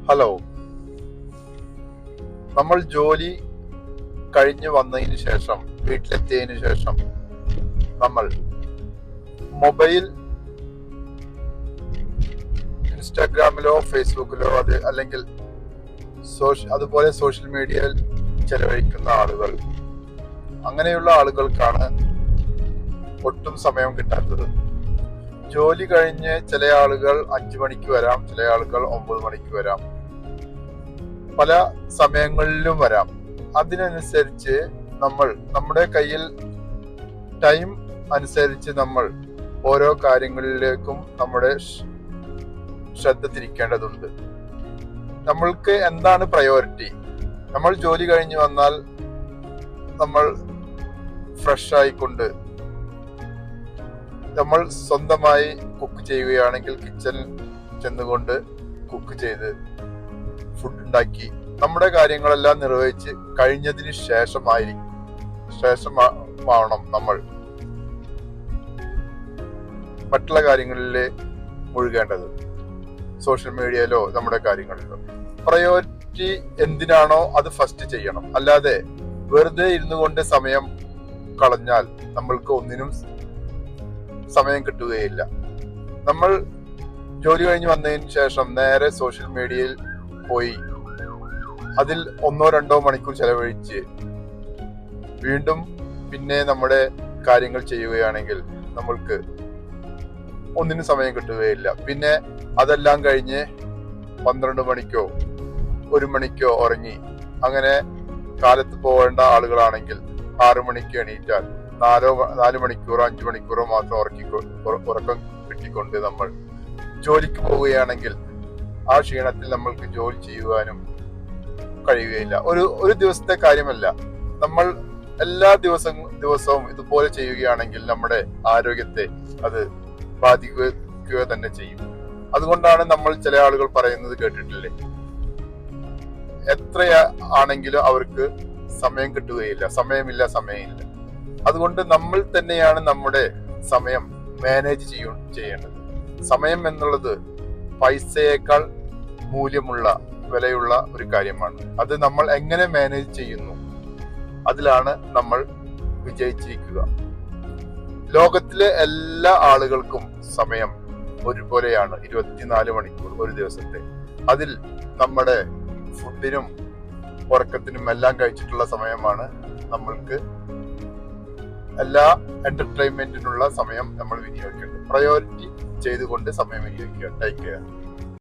Hello. നമ്മൾ ജോലി കഴിഞ്ഞു വന്നതിന് ശേഷം, വീട്ടിലെത്തിയതിനു ശേഷം നമ്മൾ മൊബൈൽ ഇൻസ്റ്റാഗ്രാമിലോ ഫേസ്ബുക്കിലോ അല്ലെങ്കിൽ അതുപോലെ സോഷ്യൽ മീഡിയയിൽ ചെലവഴിക്കുന്ന ആളുകൾ, അങ്ങനെയുള്ള ആളുകൾക്കാണ് ഒട്ടും സമയം കിട്ടാത്തത്. ജോലി കഴിഞ്ഞ് ചില ആളുകൾ 5 മണിക്ക് വരാം, ചില ആളുകൾ 9 മണിക്ക് വരാം, പല സമയങ്ങളിലും വരാം. അതിനനുസരിച്ച് നമ്മുടെ കയ്യിൽ ടൈം അനുസരിച്ച് നമ്മൾ ഓരോ കാര്യങ്ങളിലേക്കും നമ്മുടെ ശ്രദ്ധ തിരിക്കേണ്ടതുണ്ട്. നമ്മൾക്ക് എന്താണ് പ്രയോറിറ്റി? നമ്മൾ ജോലി കഴിഞ്ഞ് വന്നാൽ നമ്മൾ ഫ്രഷ് ആയിക്കൊണ്ട് നമ്മൾ സ്വന്തമായി കുക്ക് ചെയ്യുകയാണെങ്കിൽ കിച്ചണിൽ ചെന്നുകൊണ്ട് കുക്ക് ചെയ്ത് ഫുഡ് ഉണ്ടാക്കി നമ്മുടെ കാര്യങ്ങളെല്ലാം നിർവഹിച്ച് കഴിഞ്ഞതിന് ശേഷമാവണം നമ്മൾ മറ്റുള്ള കാര്യങ്ങളിൽ മുഴുകേണ്ടത്. സോഷ്യൽ മീഡിയയിലോ നമ്മുടെ കാര്യങ്ങളിലോ പ്രയോറിറ്റി എന്തിനാണോ അത് ഫസ്റ്റ് ചെയ്യണം. അല്ലാതെ വെറുതെ ഇരുന്നു കൊണ്ട് സമയം കളഞ്ഞാൽ നമ്മൾക്ക് ഒന്നിനും സമയം കിട്ടുകയില്ല. നമ്മൾ ജോലി കഴിഞ്ഞ് വന്നതിന് ശേഷം നേരെ സോഷ്യൽ മീഡിയയിൽ പോയി അതിൽ 1-2 മണിക്കൂർ ചെലവഴിച്ച് വീണ്ടും പിന്നെ നമ്മുടെ കാര്യങ്ങൾ ചെയ്യുകയാണെങ്കിൽ നമ്മൾക്ക് ഒന്നിനും സമയം കിട്ടുകയില്ല. പിന്നെ അതെല്ലാം കഴിഞ്ഞ് 12 മണിക്കോ 1 മണിക്കോ ഉറങ്ങി, അങ്ങനെ കാലത്ത് പോകേണ്ട ആളുകളാണെങ്കിൽ 6 മണിക്ക് എണീറ്റാൽ 4 മണിക്കൂറോ 5 മണിക്കൂറോ മാത്രം ഉറക്കം കിട്ടിക്കൊണ്ട് നമ്മൾ ജോലിക്ക് പോവുകയാണെങ്കിൽ ആ ക്ഷീണത്തിൽ നമ്മൾക്ക് ജോലി ചെയ്യുവാനും കഴിയുകയില്ല. ഒരു ദിവസത്തെ കാര്യമല്ല. നമ്മൾ എല്ലാ ദിവസവും ഇതുപോലെ ചെയ്യുകയാണെങ്കിൽ നമ്മുടെ ആരോഗ്യത്തെ അത് ബാധിക്കുക തന്നെ ചെയ്യും. അതുകൊണ്ടാണ് നമ്മൾ ചില ആളുകൾ പറയുന്നത് കേട്ടിട്ടില്ലേ, എത്ര ആണെങ്കിലും അവർക്ക് സമയം കിട്ടുകയില്ല, സമയമില്ല. അതുകൊണ്ട് നമ്മൾ തന്നെയാണ് നമ്മുടെ സമയം മാനേജ് ചെയ്യേണ്ടത്. സമയം എന്നുള്ളത് പൈസയേക്കാൾ വിലയുള്ള ഒരു കാര്യമാണ്. അത് നമ്മൾ എങ്ങനെ മാനേജ് ചെയ്യുന്നു, അതിലാണ് നമ്മൾ വിജയിച്ചിരിക്കുക. ലോകത്തിലെ എല്ലാ ആളുകൾക്കും സമയം ഒരുപോലെയാണ്, 24 മണിക്കൂർ ഒരു ദിവസത്തെ. അതിൽ നമ്മുടെ ഫുഡിനും ഉറക്കത്തിനും എല്ലാം കഴിച്ചിട്ടുള്ള സമയമാണ് നമ്മൾക്ക് എല്ലാ എന്റർടൈൻമെന്റിനുള്ള സമയം നമ്മൾ വിനിയോഗിക്കേണ്ടത്. പ്രയോറിറ്റി ചെയ്തുകൊണ്ട് സമയം വിനിയോഗിക്കുക. Take care.